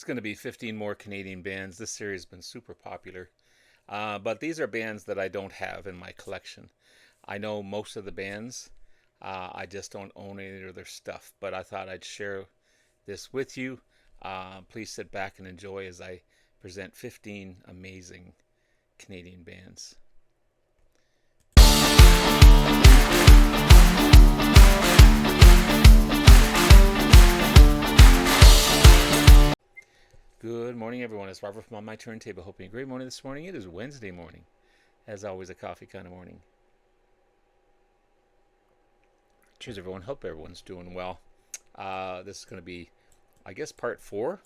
It's going to be 15 more Canadian bands. This series has been super popular. But these are bands that I don't have in my collection. I know most of the bands. I just don't own any of their stuff. But I thought I'd share this with you. Please sit back and enjoy as I present 15 amazing Canadian bands. Good morning, everyone. It's Robert from On My Turntable. Hoping a great morning this morning. It is Wednesday morning. As always, a coffee kind of morning. Cheers, everyone. Hope everyone's doing well. This is going to be, I guess, part 4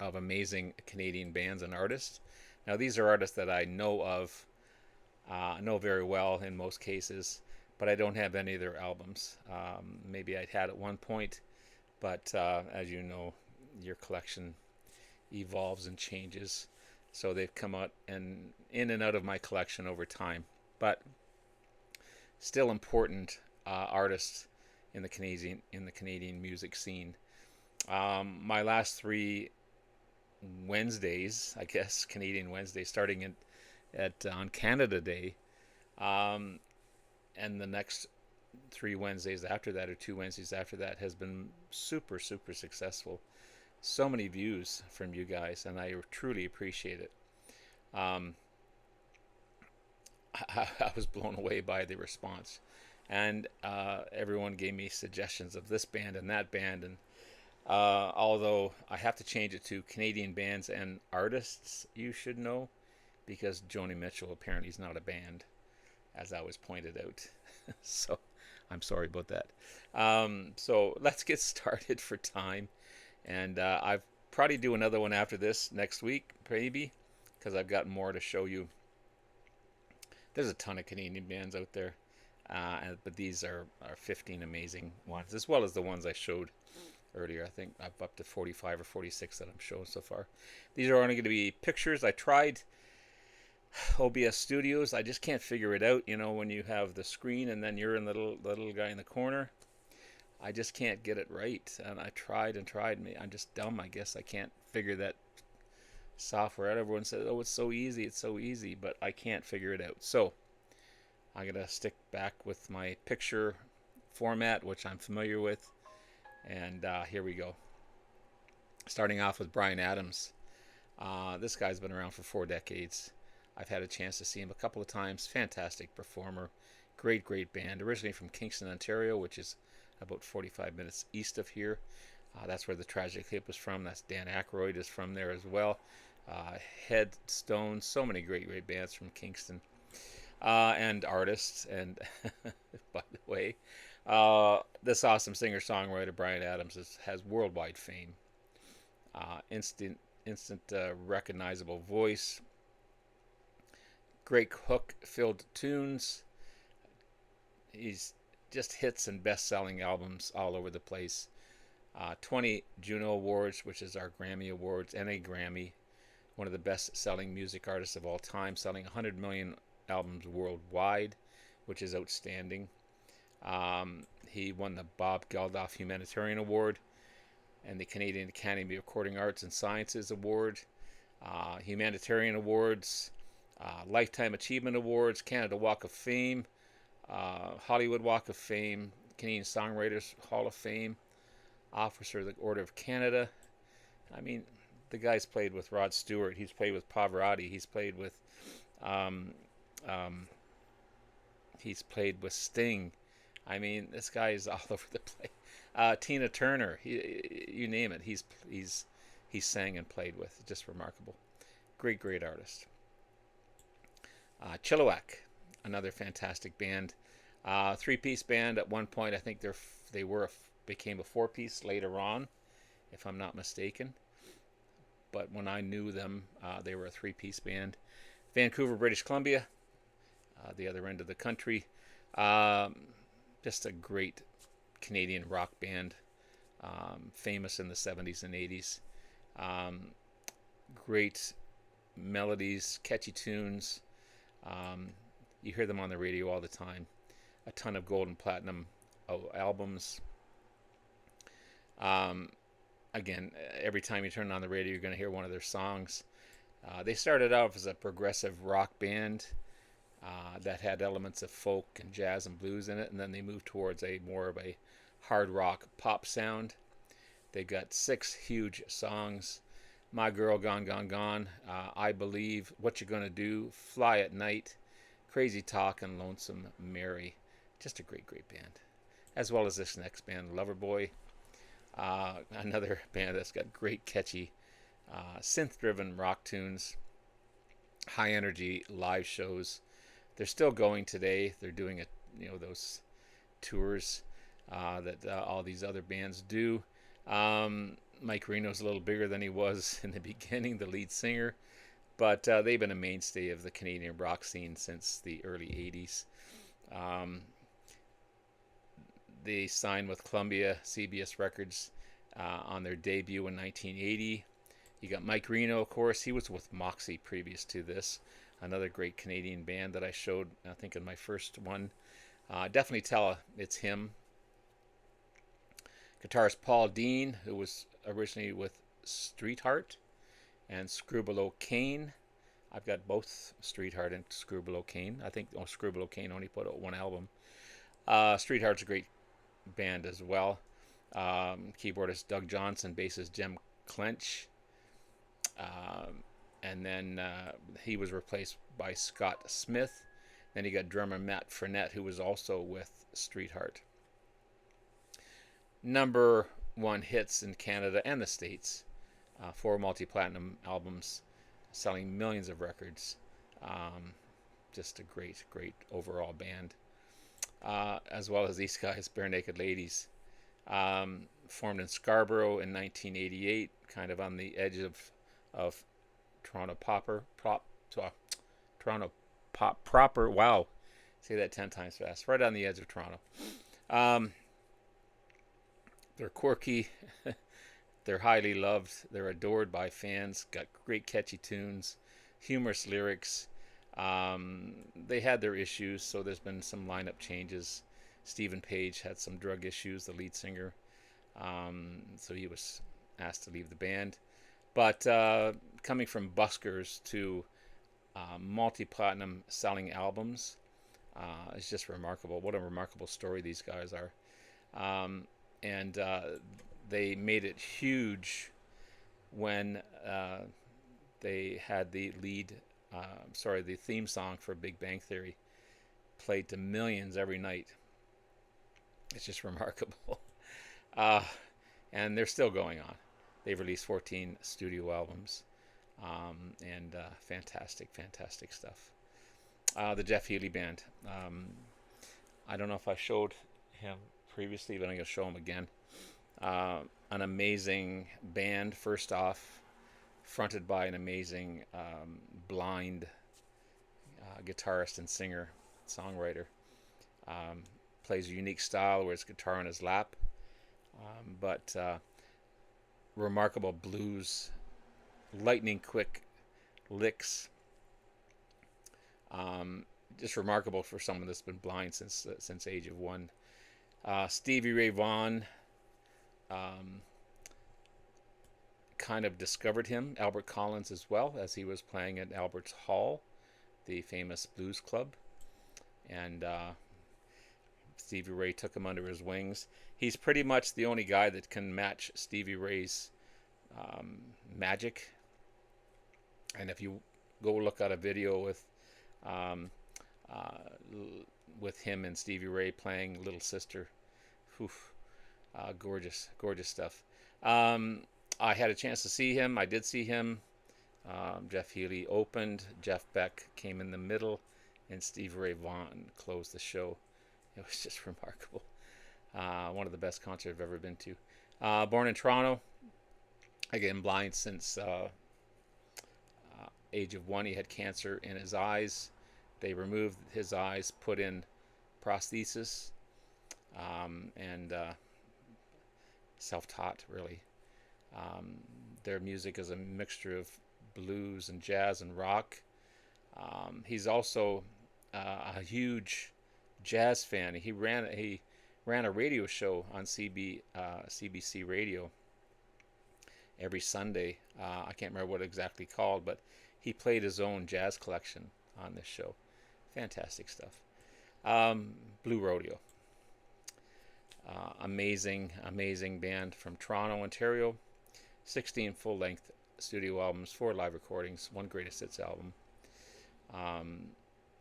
of amazing Canadian bands and artists. Now, these are artists that I know of, know very well in most cases, but I don't have any of their albums. Maybe I'd had at one point, but as you know, your collection evolves and changes. So they've come out and in and out of my collection over time, but still important artists in the Canadian music scene. My last 3 Wednesdays, I guess, Canadian Wednesdays, starting at on Canada Day, and the next 3 Wednesdays after that, or 2 Wednesdays after that, has been super successful. So many views from you guys, and I truly appreciate it. I was blown away by the response, and everyone gave me suggestions of this band and that band, and although I have to change it to Canadian bands and artists you should know, because Joni Mitchell apparently is not a band, as I was pointed out. So I'm sorry about that. So let's get started for time. And I'll probably do another one after this next week, maybe, because I've got more to show you. There's a ton of Canadian bands out there, but these are 15 amazing ones, as well as the ones I showed earlier. I think I've up to 45 or 46 that I'm showing so far. These are only going to be pictures. I tried OBS Studios. I just can't figure it out. You know, when you have the screen and then you're in the little guy in the corner. I just can't get it right, and I tried and tried. I'm just dumb, I guess. I can't figure that software out. Everyone says, "Oh, it's so easy," but I can't figure it out. So I'm gonna stick back with my picture format, which I'm familiar with, and here we go. Starting off with Bryan Adams. This guy's been around for 4 decades. I've had a chance to see him a couple of times. Fantastic performer, great band. Originally from Kingston, Ontario, which is about 45 minutes east of here. That's where the Tragic Hip was from. That's Dan Aykroyd is from there as well. Headstone, so many great bands from Kingston, and artists. And by the way, this awesome singer-songwriter Bryan Adams has worldwide fame. Instant recognizable voice, great hook-filled tunes. He's just hits and best-selling albums all over the place. 20 Juno Awards, which is our Grammy Awards, and a Grammy. One of the best-selling music artists of all time, selling 100 million albums worldwide, which is outstanding. He won the Bob Geldof Humanitarian Award and the Canadian Academy of Recording Arts and Sciences Award, Humanitarian Awards, Lifetime Achievement Awards, Canada Walk of Fame, Hollywood Walk of Fame, Canadian Songwriters Hall of Fame, Officer of the Order of Canada. I mean, the guy's played with Rod Stewart. He's played with Pavarotti. He's played with Sting. I mean, this guy is all over the place. Tina Turner. You name it. He's sang and played with. Just remarkable. Great artist. Chilliwack, another fantastic band. 3-piece band at one point. I think they became a 4-piece later on, if I'm not mistaken. But when I knew them, they were a 3-piece band. Vancouver, British Columbia, the other end of the country. Just a great Canadian rock band, famous in the 70s and 80s. Great melodies, catchy tunes. You hear them on the radio all the time. A ton of gold and platinum albums. again, every time you turn on the radio, you're going to hear one of their songs. They started out as a progressive rock band that had elements of folk and jazz and blues in it, and then they moved towards a more of a hard rock pop sound. They got 6 huge songs: "My Girl Gone Gone Gone," "I Believe," "What You Gonna Do," "Fly at Night," "Crazy Talk," and "Lonesome Mary." Just a great, great band. As well as this next band, Loverboy, another band that's got great, catchy, synth-driven rock tunes, high energy live shows. They're still going today. They're doing those tours that all these other bands do. Mike Reno's a little bigger than he was in the beginning, the lead singer, but they've been a mainstay of the Canadian rock scene since the early 80s. They signed with Columbia CBS Records on their debut in 1980. You got Mike Reno, of course. He was with Moxie previous to this. Another great Canadian band that I showed, I think, in my first one. Definitely tell it's him. Guitarist Paul Dean, who was originally with Streetheart and Screwball O'Kane. I've got both Streetheart and Screwball O'Kane. I think Screwball O'Kane only put out one album. Streetheart's a great band as well. Keyboardist Doug Johnson, bassist Jim Clench. And then he was replaced by Scott Smith. Then you got drummer Matt Frenette, who was also with Streetheart. Number 1 hits in Canada and the States. 4 multi-platinum albums, selling millions of records. Just a great, great overall band. As well as these guys, Barenaked Ladies. Formed in Scarborough in 1988, kind of on the edge of Toronto pop proper. Wow, say that 10 times fast. Right on the edge of Toronto. They're quirky. They're highly loved. They're adored by fans. Got great catchy tunes, humorous lyrics. They had their issues, so there's been some lineup changes. Stephen Page had some drug issues, the lead singer, so he was asked to leave the band. But coming from buskers to multi-platinum selling albums is just remarkable. What a remarkable story these guys are. And they made it huge when they had the the theme song for Big Bang Theory played to millions every night. It's just remarkable. And they're still going on. They've released 14 studio albums, and fantastic, fantastic stuff. The Jeff Healey Band. I don't know if I showed him previously, but I'm going to show him again. An amazing band, first off, fronted by an amazing blind guitarist and singer, songwriter. Plays a unique style where it's guitar on his lap, but remarkable blues, lightning quick licks. Just remarkable for someone that's been blind since age of 1. Stevie Ray Vaughan kind of discovered him. Albert Collins as well, as he was playing at Albert's Hall, the famous blues club, and Stevie Ray took him under his wings. He's pretty much the only guy that can match Stevie Ray's magic. And if you go look at a video with him and Stevie Ray playing Little Sister, gorgeous, gorgeous stuff. I had a chance to see him. I did see him. Jeff Healey opened. Jeff Beck came in the middle, and Stevie Ray Vaughan closed the show. It was just remarkable. One of the best concerts I've ever been to. Born in Toronto. Again, blind since age of 1. He had cancer in his eyes. They removed his eyes, put in prosthesis, and self-taught, really. Their music is a mixture of blues and jazz and rock. He's also a huge jazz fan. He ran a radio show on CBC Radio every Sunday. I can't remember what exactly called, but he played his own jazz collection on this show. Fantastic stuff. Blue Rodeo. Amazing band from Toronto, Ontario. 16 full-length studio albums, 4 live recordings, 1 greatest hits album.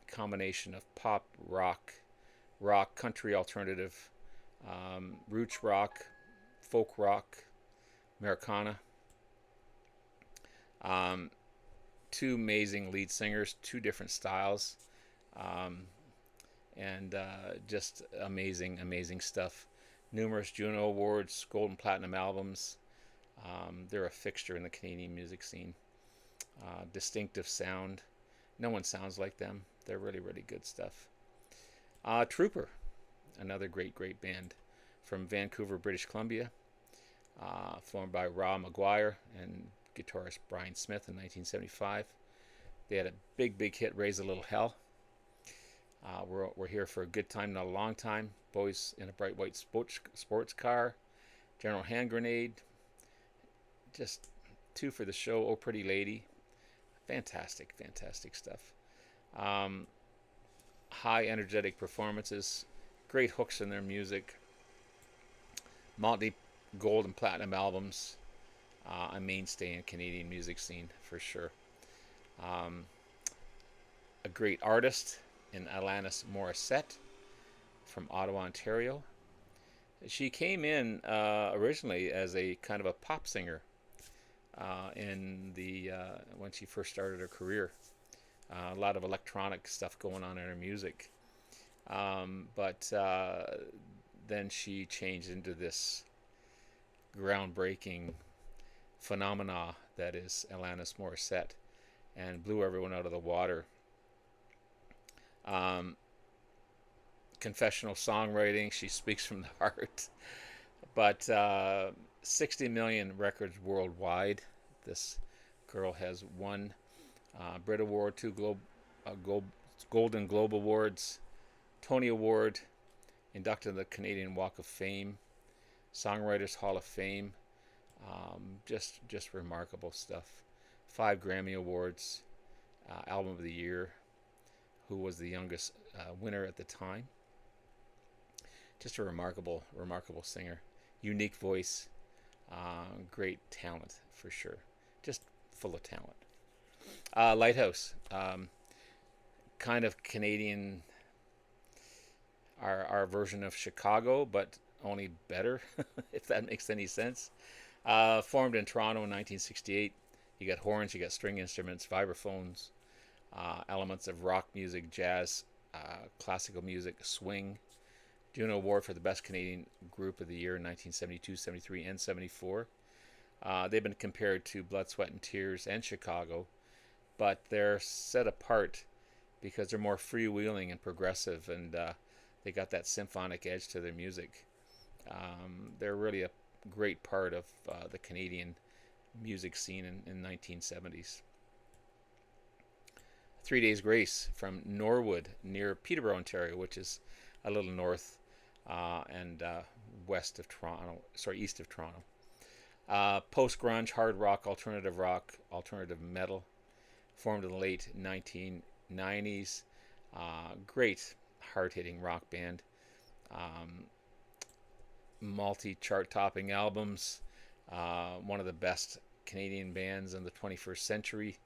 Combination of pop, rock, country alternative, roots rock, folk rock, Americana. 2 amazing lead singers, 2 different styles, and just amazing stuff. Numerous Juno Awards, Gold and Platinum albums. They're a fixture in the Canadian music scene. Distinctive sound. No one sounds like them. They're really good stuff. Trooper, another great band from Vancouver, British Columbia, formed by Rob McGuire and guitarist Brian Smith in 1975. They had a big hit, Raise a Little Hell. We're here for a good time, not a long time. Boys in a Bright White sports car. General Hand Grenade. Just 2 for the show. Oh Pretty Lady. Fantastic stuff. High energetic performances. Great hooks in their music. Multi gold and platinum albums. A mainstay in Canadian music scene for sure. A great artist in Alanis Morissette from Ottawa, Ontario. She came in originally as a kind of a pop singer in the when she first started her career. A lot of electronic stuff going on in her music, but then she changed into this groundbreaking phenomena that is Alanis Morissette, and blew everyone out of the water. Confessional songwriting, she speaks from the heart. But 60 million records worldwide. This girl has won Brit Award, 2 Golden Globe Awards, Tony Award, inducted in the Canadian Walk of Fame, Songwriters Hall of Fame. Just remarkable stuff. 5 Grammy Awards, Album of the Year. Who was the youngest winner at the time? Just a remarkable singer. Unique voice, great talent for sure. Just full of talent. Lighthouse, kind of Canadian, our version of Chicago, but only better, if that makes any sense. Formed in Toronto in 1968. You got horns, you got string instruments, vibraphones, elements of rock music, jazz, classical music, swing. Juno Award for the Best Canadian Group of the Year in 1972, 73, and 74. They've been compared to Blood, Sweat, and Tears and Chicago, but they're set apart because they're more freewheeling and progressive, and they got that symphonic edge to their music. They're really a great part of the Canadian music scene in 1970s. 3 Days Grace from Norwood near Peterborough, Ontario, which is a little north and east of Toronto. Post-grunge, hard rock, alternative metal, formed in the late 1990s. Great hard-hitting rock band. Multi-chart topping albums. One of the best Canadian bands in the 21st century.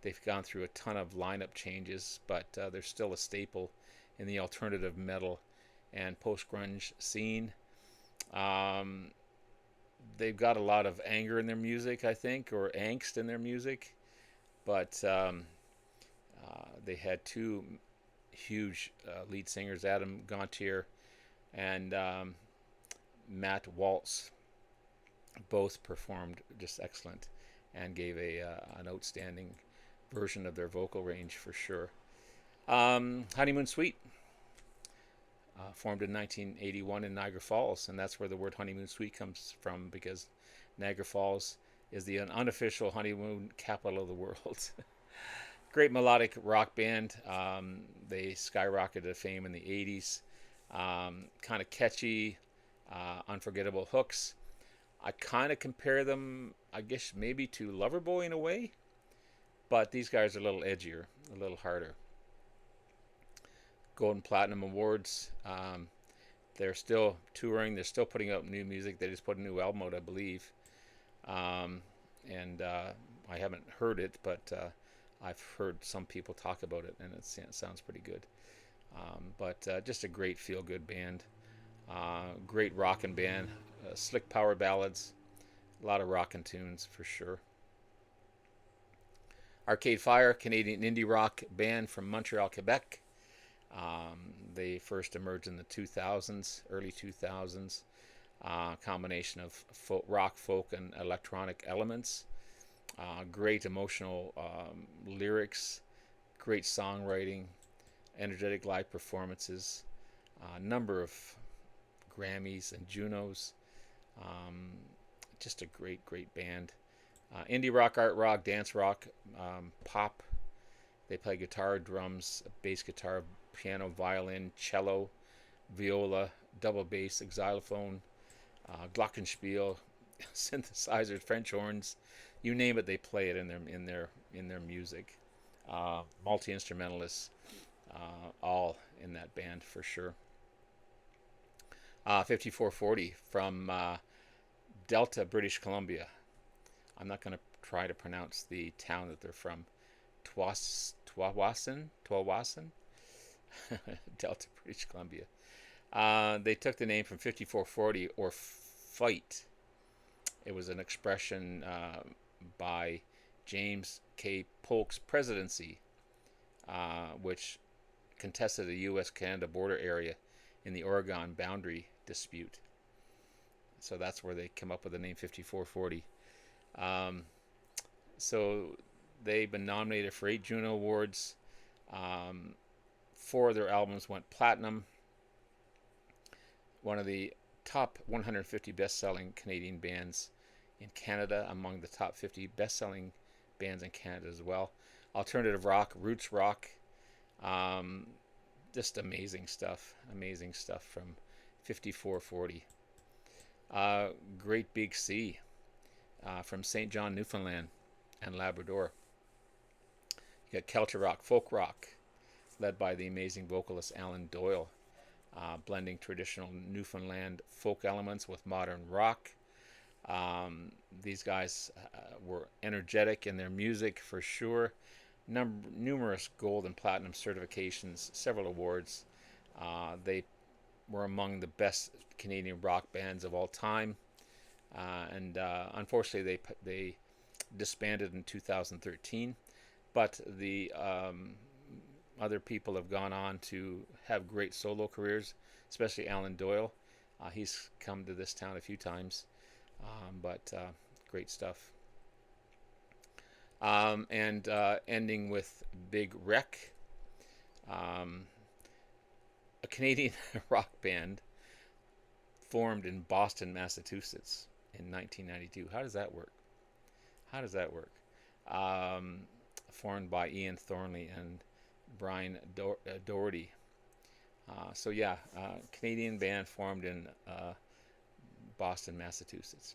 They've gone through a ton of lineup changes, but they're still a staple in the alternative metal and post-grunge scene. They've got a lot of anger in their music, I think, or angst in their music, but they had 2 huge lead singers, Adam Gontier and Matt Waltz. Both performed just excellent and gave an outstanding version of their vocal range for sure. Honeymoon Suite, formed in 1981 in Niagara Falls, and that's where the word Honeymoon Suite comes from, because Niagara Falls is the unofficial honeymoon capital of the world. Great melodic rock band. They skyrocketed to fame in the 80s. Kind of catchy, unforgettable hooks. I kind of compare them, I guess, maybe to Loverboy in a way, but these guys are a little edgier, a little harder. Gold and Platinum Awards. They're still touring. They're still putting out new music. They just put a new album out, I believe. Um, and I haven't heard it, but I've heard some people talk about it, and it sounds pretty good. But just a great feel-good band. Great rockin' band. Slick power ballads. A lot of rockin' tunes for sure. Arcade Fire, Canadian indie rock band from Montreal, Quebec. They first emerged in the 2000s, early 2000s. Combination of rock, folk, and electronic elements. Great emotional lyrics, great songwriting, energetic live performances, a number of Grammys and Junos. Um, just a great, great band. Indie rock, art rock, dance rock, pop. They play guitar, drums, bass guitar, piano, violin, cello, viola, double bass, xylophone, glockenspiel, synthesizers, French horns, you name it, they play it in their music. Multi instrumentalists, all in that band for sure. 5440 from Delta, British Columbia. I'm not going to try to pronounce the town that they're from. Twawasan, Delta, British Columbia. They took the name from 5440 or fight. It was an expression by James K. Polk's presidency, which contested the U.S.-Canada border area in the Oregon boundary dispute. So that's where they come up with the name 5440. So they've been nominated for 8 Juno Awards. 4 of their albums went platinum. One of the top 150 best-selling Canadian bands in Canada, among the top 50 best-selling bands in Canada as well. Alternative rock, roots rock, just amazing stuff from 5440. Great Big Sea from St. John, Newfoundland and Labrador. You got Celtic rock, folk rock, led by the amazing vocalist Alan Doyle, blending traditional Newfoundland folk elements with modern rock. These guys were energetic in their music for sure. Numerous gold and platinum certifications, several awards. They were among the best Canadian rock bands of all time. And unfortunately, they disbanded in 2013. But the other people have gone on to have great solo careers, especially Alan Doyle. He's come to this town a few times, but great stuff. And ending with Big Wreck, a Canadian rock band formed in Boston, Massachusetts in 1992. How does that work? Formed by Ian Thornley and Brian Doherty. Canadian band formed in Boston, Massachusetts.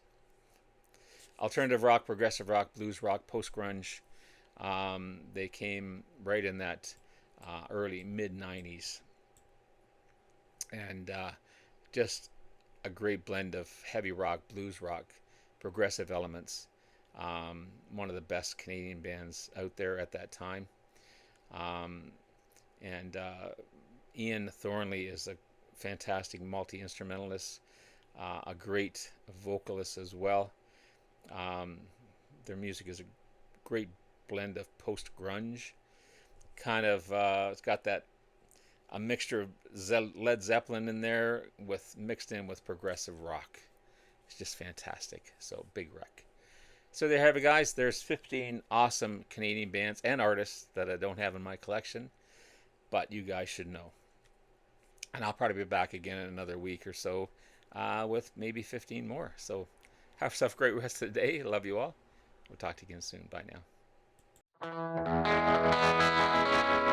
Alternative rock, progressive rock, blues rock, post-grunge. They came right in that early, mid-90s. And just a great blend of heavy rock, blues rock, progressive elements. One of the best Canadian bands out there at that time. And Ian Thornley is a fantastic multi-instrumentalist, a great vocalist as well. Their music is a great blend of post-grunge. Kind of, it's got a mixture of Led Zeppelin in there mixed in with progressive rock. It's just fantastic. So, Big Wreck. So there you have it, guys. There's 15 awesome Canadian bands and artists that I don't have in my collection, but you guys should know. And I'll probably be back again in another week or so with maybe 15 more. So have yourself a great rest of the day. Love you all. We'll talk to you again soon. Bye now.